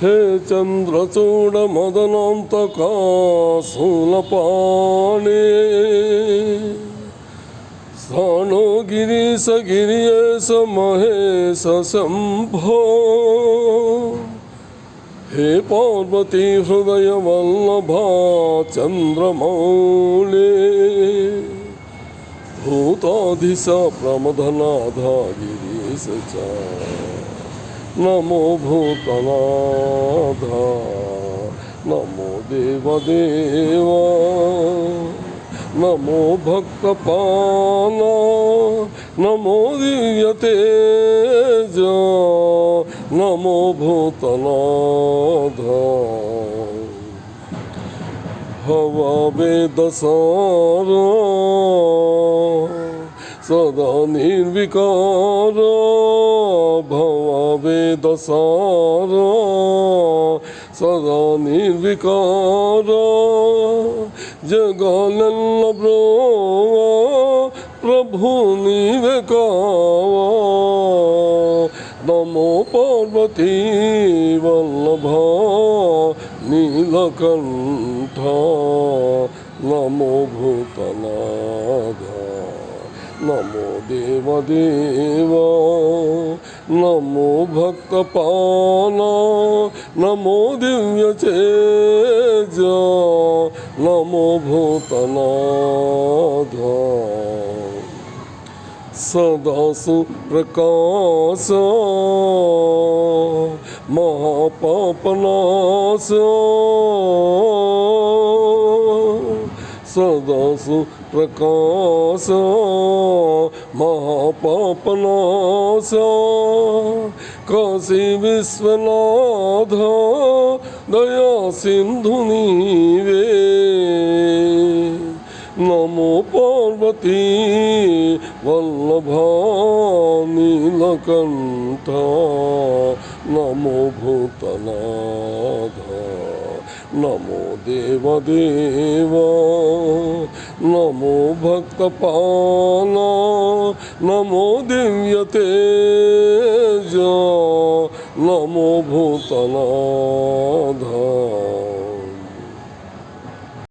हे चंद्रचूड़ मदनान्तकाशूलपाणे स्थाणो गिरीश गिरियेश महेश शम्भो हे पार्वती हृदय वल्लभा चंद्रमौले भूताधीश प्रमदनाधा गिरीश च नमो भूतनाथ नमो देवदेव नमो भक्तपाल नमो दिव्यतेज नमो भूतनाथ हवा वेदसार सदा निर्विकार भवा वेदसार सदा निर्विकार जगालल्लभ्रो प्रभु नीवे कावा नमो पार्वती वल्लभा नीलकंठ नमो भूतनाथ नमो देवदेव नमो भक्तपाल नमो दिव्यतेज नमो भूतनाथ सदा सुप्रकाश महापापनाश सदा सुप्रकाश महापापनाश काशी विश्वनाथ दया सिंधु नीवे नमो पार्वती वल्लभा नीलकंठ नमो भूतनाथ नमो देवदेव नमो भक्तपाल नमो दिव्यतेज नमो भूतनाथ